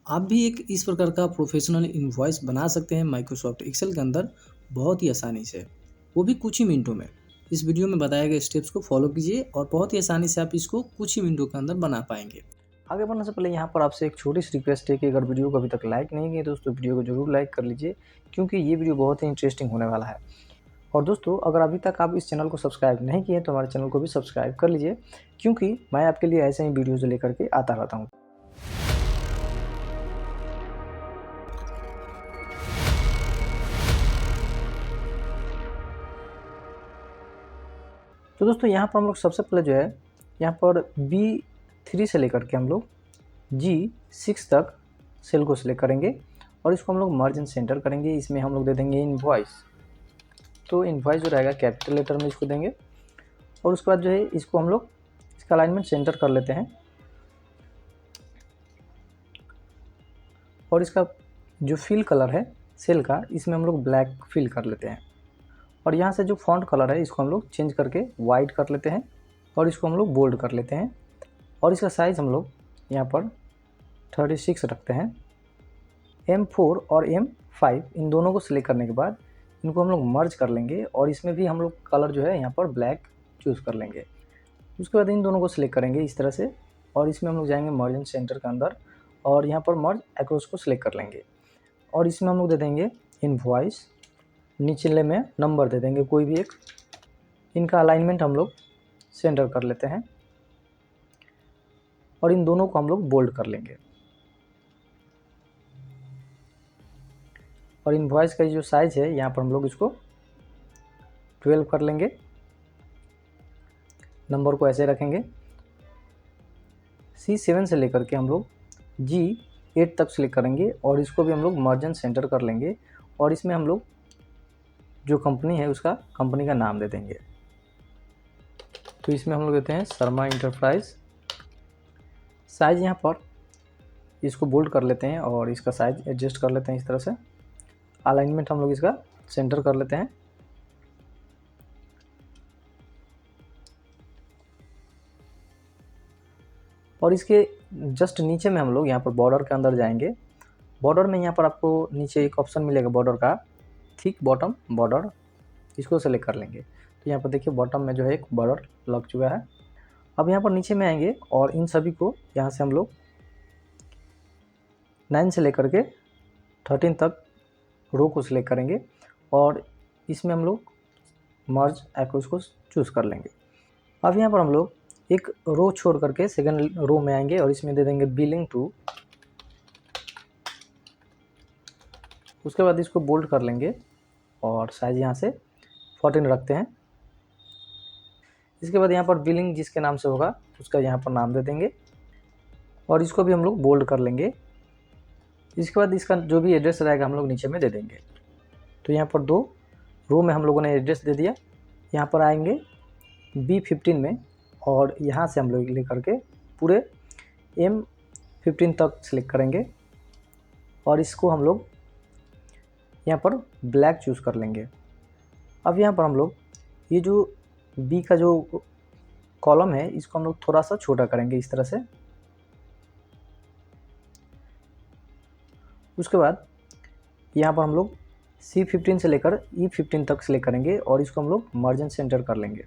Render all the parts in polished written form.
आप भी एक इस प्रकार का प्रोफेशनल इनवॉइस बना सकते हैं माइक्रोसॉफ्ट एक्सेल के अंदर बहुत ही आसानी से, वो भी कुछ ही मिनटों में। इस वीडियो में बताए गए स्टेप्स को फॉलो कीजिए और बहुत ही आसानी से आप इसको कुछ ही मिनटों के अंदर बना पाएंगे। आगे बढ़ने से पहले यहाँ पर आपसे एक छोटी-सी रिक्वेस्ट है कि अगर वीडियो को अभी तक लाइक नहीं किए दोस्तों वीडियो को ज़रूर लाइक कर लीजिए, क्योंकि ये वीडियो बहुत ही इंटरेस्टिंग होने वाला है। और दोस्तों अगर अभी तक आप इस चैनल को सब्सक्राइब नहीं किए तो हमारे चैनल को भी सब्सक्राइब कर लीजिए, क्योंकि मैं आपके लिए ऐसे ही वीडियोज़ लेकर के आता रहता हूँ। तो दोस्तों यहाँ पर हम लोग सबसे पहले जो है यहाँ पर B3 से लेकर के हम लोग G6 तक सेल को सिलेक्ट करेंगे और इसको हम लोग मर्ज एंड सेंटर करेंगे। इसमें हम लोग दे देंगे इनवॉइस, तो इनवॉइस जो रहेगा कैपिटल लेटर में इसको देंगे और उसके बाद जो है इसको हम लोग इसका अलाइनमेंट सेंटर कर लेते हैं और इसका जो फिल कलर है सेल का इसमें हम लोग ब्लैक फिल कर लेते हैं और यहाँ से जो फॉन्ट कलर है इसको हम लोग चेंज करके वाइट कर लेते हैं और इसको हम लोग बोल्ड कर लेते हैं और इसका साइज़ हम लोग यहाँ पर 36 रखते हैं। M4 और M5 इन दोनों को सिलेक्ट करने के बाद इनको हम लोग मर्ज कर लेंगे और इसमें भी हम लोग कलर जो है यहाँ पर ब्लैक चूज़ कर लेंगे। उसके बाद इन दोनों को सिलेक्ट करेंगे इस तरह से और इसमें हम लोग जाएंगे मर्ज एंड सेंटर के अंदर और यहाँ पर मर्ज अक्रॉस को सिलेक्ट कर लेंगे और इसमें हम लोग दे देंगे इनवॉइस, निचले में नंबर दे देंगे कोई भी एक। इनका अलाइनमेंट हम लोग सेंटर कर लेते हैं और इन दोनों को हम लोग बोल्ड कर लेंगे और इनवॉइस का जो साइज़ है यहाँ पर हम लोग इसको 12 कर लेंगे। नंबर को ऐसे रखेंगे। C7 से लेकर के हम लोग G8 तक सिलेक्ट करेंगे और इसको भी हम लोग मर्ज एंड सेंटर कर लेंगे और इसमें हम लोग जो कंपनी है उसका कंपनी का नाम दे देंगे। तो इसमें हम लोग देते हैं शर्मा इंटरप्राइज। साइज़ यहाँ पर इसको बोल्ड कर लेते हैं और इसका साइज़ एडजस्ट कर लेते हैं इस तरह से। अलाइनमेंट हम लोग इसका सेंटर कर लेते हैं और इसके जस्ट नीचे में हम लोग यहाँ पर बॉर्डर के अंदर जाएंगे। बॉर्डर में यहाँ पर आपको नीचे एक ऑप्शन मिलेगा बॉर्डर का, थिक बॉटम बॉर्डर, इसको सेलेक्ट कर लेंगे। तो यहाँ पर देखिए बॉटम में जो है एक बॉर्डर लग चुका है। अब यहाँ पर नीचे में आएंगे और इन सभी को यहाँ से हम लोग 9 से लेकर के 13 तक रो को सिलेक्ट करेंगे और इसमें हम लोग मर्ज अक्रॉस को चूज़ कर लेंगे। अब यहाँ पर हम लोग एक रो छोड़ करके सेकंड रो में आएंगे और इसमें दे देंगे बिलिंग टू। उसके बाद इसको बोल्ड कर लेंगे और साइज़ यहाँ से 14 रखते हैं। इसके बाद यहाँ पर बिलिंग जिसके नाम से होगा उसका यहाँ पर नाम दे देंगे और इसको भी हम लोग बोल्ड कर लेंगे। इसके बाद इसका जो भी एड्रेस रहेगा हम लोग नीचे में दे देंगे। तो यहाँ पर 2 रो में हम लोगों ने एड्रेस दे दिया। यहाँ पर आएंगे B15 में और यहाँ से हम लोग ले करके पूरे M15 तक सिलेक्ट करेंगे और इसको हम लोग यहाँ पर ब्लैक चूज़ कर लेंगे। अब यहाँ पर हम लोग ये जो B का जो कॉलम है इसको हम लोग थोड़ा सा छोटा करेंगे इस तरह से। उसके बाद यहाँ पर हम लोग C15 से लेकर E15 तक सिलेक्ट करेंगे और इसको हम लोग मर्ज एंड सेंटर कर लेंगे।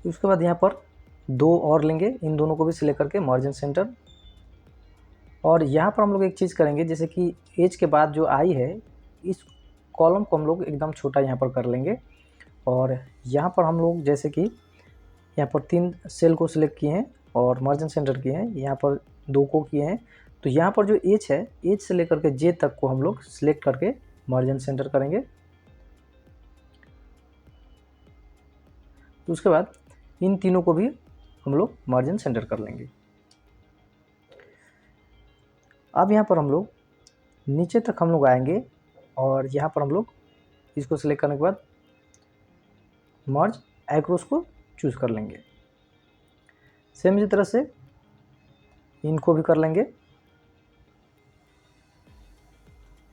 उसके बाद यहाँ पर 2 और लेंगे, इन दोनों को भी सिलेक्ट करके मर्ज एंड सेंटर। और यहाँ पर हम लोग एक चीज़ करेंगे जैसे कि एज के बाद जो आई है इस कॉलम को हम लोग एकदम छोटा यहाँ पर कर लेंगे और यहाँ पर हम लोग जैसे कि यहाँ पर 3 सेल को सिलेक्ट किए हैं और मर्ज एंड सेंटर किए हैं, यहाँ पर 2 को किए हैं। तो यहाँ पर जो एज है एज से लेकर के जे तक को हम लोग सिलेक्ट करके मर्ज एंड सेंटर करेंगे। तो उसके बाद इन तीनों को भी हम लोग मर्ज एंड सेंटर कर लेंगे। अब यहाँ पर हम लोग नीचे तक हम लोग आएंगे और यहाँ पर हम लोग इसको सिलेक्ट करने के बाद मर्ज अक्रॉस को चूज़ कर लेंगे। सेम इसी तरह से इनको भी कर लेंगे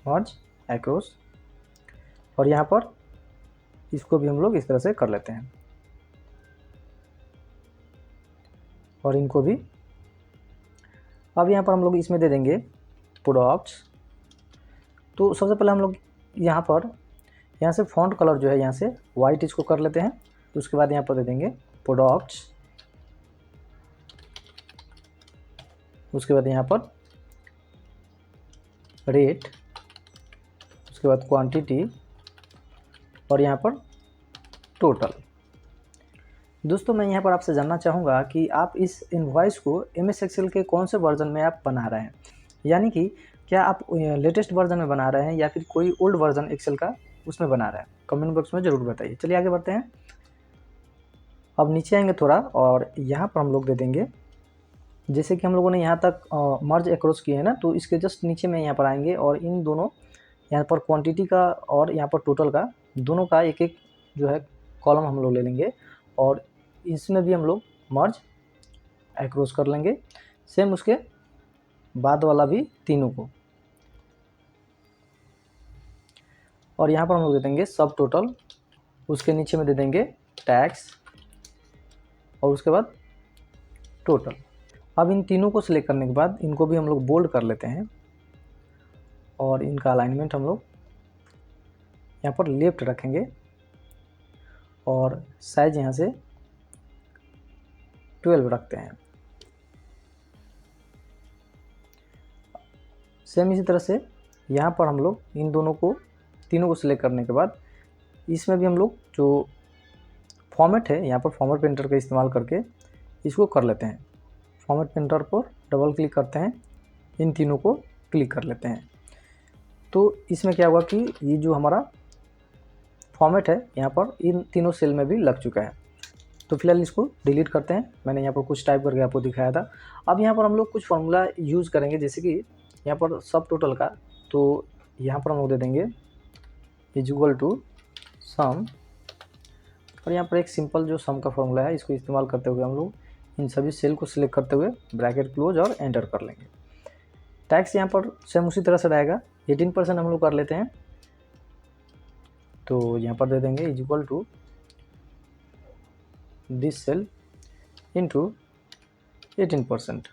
मर्ज अक्रॉस और यहाँ पर इसको भी हम लोग इस तरह से कर लेते हैं और इनको भी। अब यहाँ पर हम लोग इसमें दे देंगे प्रोडक्ट्स। तो सबसे पहले हम लोग यहाँ से फॉन्ट कलर जो है यहाँ से वाइट इसको कर लेते हैं। तो उसके बाद यहाँ पर दे देंगे प्रोडक्ट्स, उसके बाद यहाँ पर रेट, उसके बाद क्वांटिटी और यहाँ पर टोटल। दोस्तों मैं यहाँ पर आपसे जानना चाहूँगा कि आप इस इनवॉइस को MS एक्सेल के कौन से वर्जन में आप बना रहे हैं, यानी कि क्या आप लेटेस्ट वर्जन में बना रहे हैं या फिर कोई ओल्ड वर्जन एक्सेल का उसमें बना रहे हैं। कमेंट बॉक्स में ज़रूर बताइए। चलिए आगे बढ़ते हैं। अब नीचे आएंगे थोड़ा और यहाँ पर हम लोग दे देंगे, जैसे कि हम लोगों ने यहाँ तक मर्ज एक्रॉस किए हैं ना, तो इसके जस्ट नीचे में यहाँ पर आएंगे और इन दोनों यहाँ पर क्वांटिटी का और यहाँ पर टोटल का दोनों का एक एक जो है कॉलम हम लोग ले लेंगे और इसमें भी हम लोग मर्ज एक्रॉस कर लेंगे। सेम उसके बाद वाला भी तीनों को, और यहाँ पर हम लोग दे देंगे सब टोटल, उसके नीचे में दे देंगे टैक्स और उसके बाद टोटल। अब इन तीनों को सिलेक्ट करने के बाद इनको भी हम लोग बोल्ड कर लेते हैं और इनका अलाइनमेंट हम लोग यहाँ पर लेफ्ट रखेंगे और साइज यहाँ से 12 रखते हैं। सेम इसी तरह से यहाँ पर हम लोग इन दोनों को तीनों को सिलेक्ट करने के बाद इसमें भी हम लोग जो फॉर्मेट है यहाँ पर फॉर्मेट पेंटर का इस्तेमाल करके इसको कर लेते हैं। फॉर्मेट पेंटर पर डबल क्लिक करते हैं, इन तीनों को क्लिक कर लेते हैं। तो इसमें क्या हुआ कि ये जो हमारा फॉर्मेट है यहाँ पर इन तीनों सेल में भी लग चुका है। तो फिलहाल इसको डिलीट करते हैं। मैंने यहाँ पर कुछ टाइप करके आपको दिखाया था। अब यहाँ पर हम लोग कुछ फार्मूला यूज़ करेंगे, जैसे कि यहाँ पर सब टोटल का, तो यहाँ पर हम लोग दे देंगे इज इक्वल टू सम, और यहाँ पर एक सिंपल जो सम का फॉर्मूला है इसको इस्तेमाल करते हुए हम लोग इन सभी सेल को सिलेक्ट करते हुए ब्रैकेट क्लोज और एंटर कर लेंगे। टैक्स यहाँ पर सेम उसी तरह से रहेगा, 18% हम लोग कर लेते हैं। तो यहाँ पर दे देंगे is equal to this sale into 18%।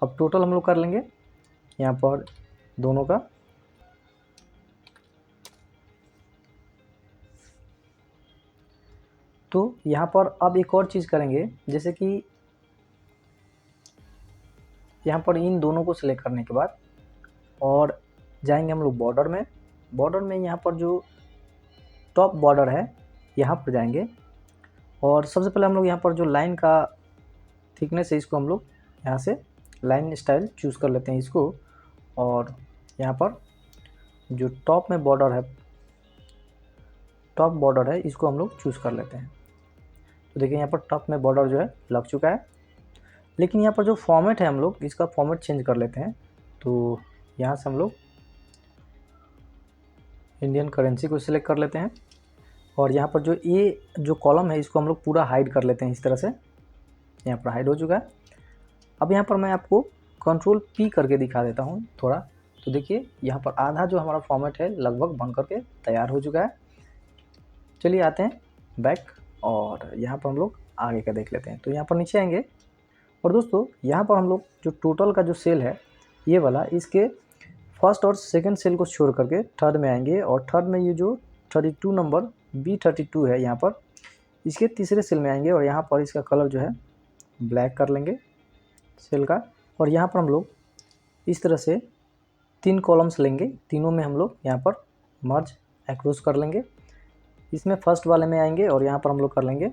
अब टोटल हम लोग कर लेंगे यहाँ पर दोनों का। तो यहाँ पर अब एक और चीज़ करेंगे, जैसे कि यहाँ पर इन दोनों को सिलेक्ट करने के बाद और जाएंगे हम लोग बॉर्डर में। बॉर्डर में यहाँ पर जो टॉप बॉर्डर है यहाँ पर जाएंगे और सबसे पहले हम लोग यहाँ पर जो लाइन का थिकनेस है इसको हम लोग यहाँ से लाइन स्टाइल चूज़ कर लेते हैं इसको, और यहाँ पर जो टॉप में बॉर्डर है, टॉप बॉर्डर है इसको हम लोग चूज़ कर लेते हैं। तो देखिए यहाँ पर टॉप में बॉर्डर जो है लग चुका है, लेकिन यहाँ पर जो फॉर्मेट है हम लोग इसका फॉर्मेट चेंज कर लेते हैं। तो यहाँ से हम लोग इंडियन करेंसी को सिलेक्ट कर लेते हैं और यहाँ पर जो ये जो कॉलम है इसको हम लोग पूरा हाइड कर लेते हैं। इस तरह से यहाँ पर हाइड हो चुका है। अब यहाँ पर मैं आपको कंट्रोल P करके दिखा देता हूँ थोड़ा। तो देखिए यहाँ पर आधा जो हमारा फॉर्मेट है लगभग बन करके तैयार हो चुका है। चलिए आते हैं बैक और यहाँ पर हम लोग आगे का देख लेते हैं। तो यहाँ पर नीचे आएंगे और दोस्तों यहाँ पर हम लोग जो टोटल का जो सेल है ये वाला, इसके फर्स्ट और सेकंड सेल को छोड़ करके थर्ड में आएंगे और थर्ड में ये जो 32 नंबर B32 है यहाँ पर इसके तीसरे सेल में आएंगे और यहाँ पर इसका कलर जो है ब्लैक कर लेंगे सेल का। और यहाँ पर हम लोग इस तरह से 3 कॉलम्स लेंगे, तीनों में हम लोग यहाँ पर मर्ज एक्रोस कर लेंगे। इसमें फर्स्ट वाले में आएंगे और यहाँ पर हम लोग कर लेंगे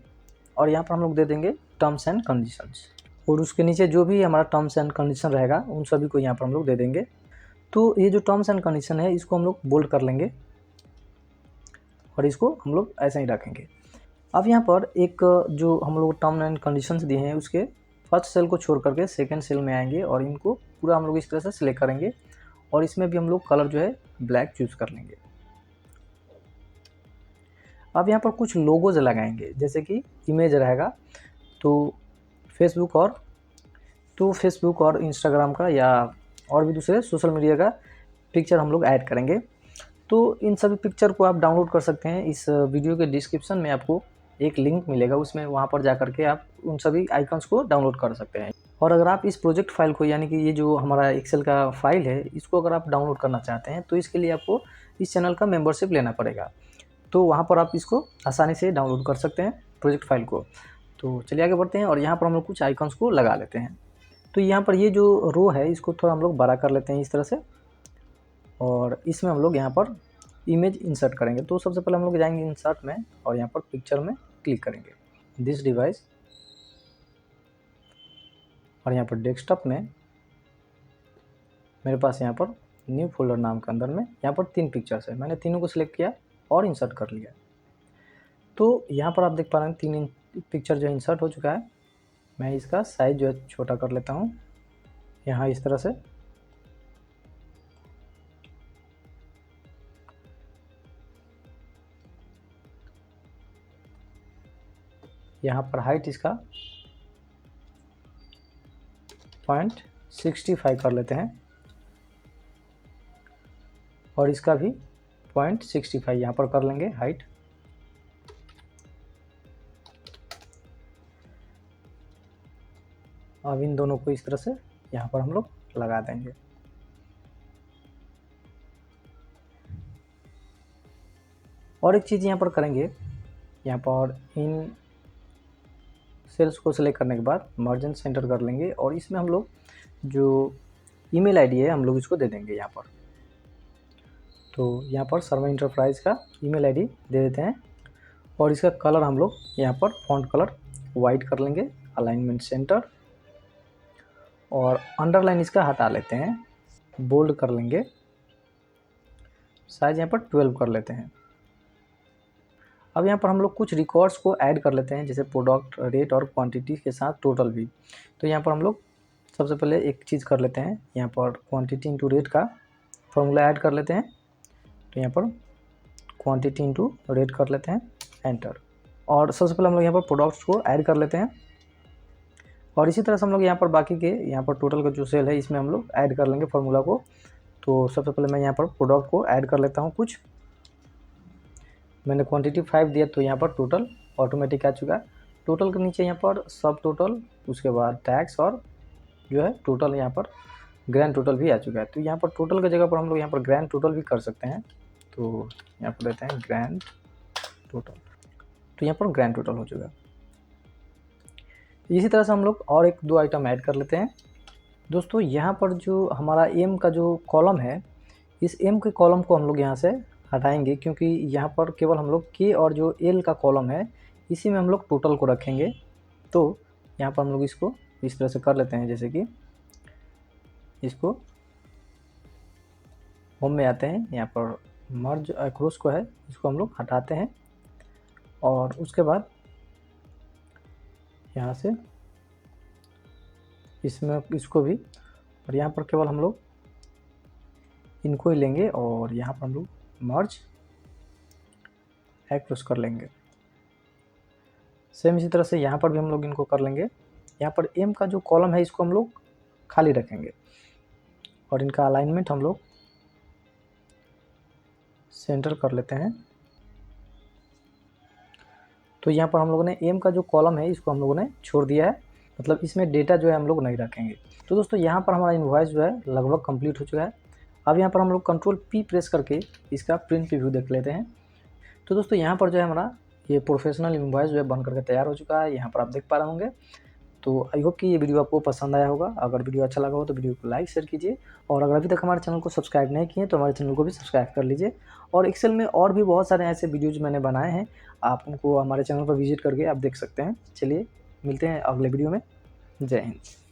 और यहाँ पर हम लोग दे देंगे टर्म्स एंड कंडीशंस, और उसके नीचे जो भी हमारा टर्म्स एंड कंडीशन रहेगा उन सभी को यहाँ पर हम लोग दे देंगे। तो ये जो टर्म्स एंड कंडीशन है इसको हम लोग बोल्ड कर लेंगे और इसको हम लोग ऐसे ही रखेंगे। अब यहाँ पर एक जो हम लोग टर्म एंड कंडीशंस दिए हैं उसके फर्स्ट सेल को छोड़ करके सेकंड सेल में आएंगे और इनको पूरा हम लोग इस तरह से सिलेक्ट करेंगे और इसमें भी हम लोग कलर जो है ब्लैक चूज़ कर लेंगे। अब यहाँ पर कुछ लोगोज लगाएंगे, जैसे कि इमेज रहेगा तो फेसबुक और इंस्टाग्राम का या और भी दूसरे सोशल मीडिया का पिक्चर हम लोग ऐड करेंगे। तो इन सभी पिक्चर को आप डाउनलोड कर सकते हैं। इस वीडियो के डिस्क्रिप्शन में आपको एक लिंक मिलेगा, उसमें वहाँ पर जा कर के आप उन सभी आइकन्स को डाउनलोड कर सकते हैं। और अगर आप इस प्रोजेक्ट फाइल को, यानी कि ये जो हमारा एक्सेल का फाइल है, इसको अगर आप डाउनलोड करना चाहते हैं तो इसके लिए आपको इस चैनल का मेंबरशिप लेना पड़ेगा। तो वहाँ पर आप इसको आसानी से डाउनलोड कर सकते हैं प्रोजेक्ट फाइल को। तो चलिए आगे बढ़ते हैं और यहाँ पर हम लोग कुछ आइकन्स को लगा लेते हैं। तो यहाँ पर ये जो रो है इसको थोड़ा हम लोग बड़ा कर लेते हैं इस तरह से, और इसमें हम लोग यहाँ पर इमेज इंसर्ट करेंगे। तो सबसे पहले हम लोग जाएंगे इंसर्ट में और यहाँ पर पिक्चर में क्लिक करेंगे, दिस डिवाइस, और यहाँ पर डेस्कटॉप में मेरे पास यहाँ पर न्यू फोल्डर नाम के अंदर में यहाँ पर 3 पिक्चर्स है। मैंने तीनों को सिलेक्ट किया और इंसर्ट कर लिया। तो यहाँ पर आप देख पा रहे हैं 3 पिक्चर जो इंसर्ट हो चुका है। मैं इसका साइज जो है छोटा कर लेता हूँ यहाँ इस तरह से। यहाँ पर हाइट इसका 0.65 कर लेते हैं और इसका भी 0.65 यहाँ पर कर लेंगे हाइट। अब इन दोनों को इस तरह से यहाँ पर हम लोग लगा देंगे। और एक चीज़ यहाँ पर करेंगे, यहाँ पर इन सेल्स को सिलेक्ट करने के बाद मर्ज सेंटर कर लेंगे और इसमें हम लोग जो ईमेल आईडी है हम लोग इसको दे देंगे यहाँ पर। तो यहाँ पर शर्मा इंटरप्राइज का ईमेल आईडी दे देते हैं और इसका कलर हम लोग यहाँ पर फॉन्ट कलर वाइट कर लेंगे, अलाइनमेंट सेंटर, और अंडरलाइन इसका हटा लेते हैं, बोल्ड कर लेंगे, साइज यहाँ पर 12 कर लेते हैं। अब यहाँ पर हम लोग कुछ रिकॉर्ड्स को ऐड कर लेते हैं, जैसे प्रोडक्ट, रेट और क्वांटिटी के साथ टोटल भी। तो यहाँ पर हम लोग सबसे पहले एक चीज़ कर लेते हैं, यहाँ पर क्वांटिटी इंटू रेट का फॉर्मूला ऐड कर लेते हैं। तो यहाँ पर क्वांटिटी इंटू रेट कर लेते हैं, एंटर। और सबसे पहले हम लोग यहाँ पर प्रोडक्ट्स को ऐड कर लेते हैं और इसी तरह से हम लोग यहाँ पर बाकी के यहाँ पर टोटल का जो सेल है इसमें हम लोग ऐड कर लेंगे फार्मूला को। तो सबसे पहले मैं यहाँ पर प्रोडक्ट को ऐड कर लेता हूँ कुछ। मैंने क्वांटिटी 5 दिया तो यहाँ पर टोटल ऑटोमेटिक आ चुका है। टोटल के नीचे यहाँ पर सब टोटल, उसके बाद टैक्स और जो है टोटल यहाँ पर ग्रैंड टोटल भी आ चुका है। तो यहाँ पर टोटल की जगह पर हम लोग यहाँ पर ग्रैंड टोटल भी कर सकते हैं। तो यहाँ पर देते हैं ग्रैंड टोटल, तो यहाँ पर ग्रैंड टोटल हो चुका है। इसी तरह से हम लोग और 1-2 आइटम ऐड कर लेते हैं। दोस्तों यहाँ पर जो हमारा एम का जो कॉलम है, इस एम के कॉलम को हम लोग यहाँ से हटाएंगे, क्योंकि यहाँ पर केवल हम लोग के और जो एल का कॉलम है इसी में हम लोग टोटल को रखेंगे। तो यहाँ पर हम लोग इसको इस तरह से कर लेते हैं, जैसे कि इसको होम में आते हैं, यहाँ पर मर्ज अक्रॉस को है इसको हम लोग हटाते हैं और उसके बाद यहाँ से इसमें इसको भी, और यहाँ पर केवल हम लोग इनको ही लेंगे और यहाँ पर हम लोग मर्ज अक्रॉस कर लेंगे। सेम इसी तरह से यहाँ पर भी हम लोग इनको कर लेंगे। यहाँ पर एम का जो कॉलम है इसको हम लोग खाली रखेंगे और इनका अलाइनमेंट हम लोग सेंटर कर लेते हैं। तो यहाँ पर हम लोगों ने एम का जो कॉलम है इसको हम लोगों ने छोड़ दिया है, मतलब इसमें डेटा जो है हम लोग नहीं रखेंगे। तो दोस्तों यहाँ पर हमारा इनवॉइस जो है लगभग कंप्लीट हो चुका है। अब यहाँ पर हम लोग Ctrl+P प्रेस करके इसका प्रिंट प्रीव्यू देख लेते हैं। तो दोस्तों यहाँ पर जो है हमारा ये प्रोफेशनल इनवॉइस जो है बन करके तैयार हो चुका है, यहाँ पर आप देख पा रहे होंगे। तो आई होप कि ये वीडियो आपको पसंद आया होगा। अगर वीडियो अच्छा लगा हो तो वीडियो को लाइक शेयर कीजिए, और अगर अभी तक हमारे चैनल को सब्सक्राइब नहीं किए तो हमारे चैनल को भी सब्सक्राइब कर लीजिए। और एक्सेल में और भी बहुत सारे ऐसे वीडियोज मैंने बनाए हैं, आप उनको हमारे चैनल पर विजिट करके आप देख सकते हैं। चलिए मिलते हैं अगले वीडियो में। जय हिंद।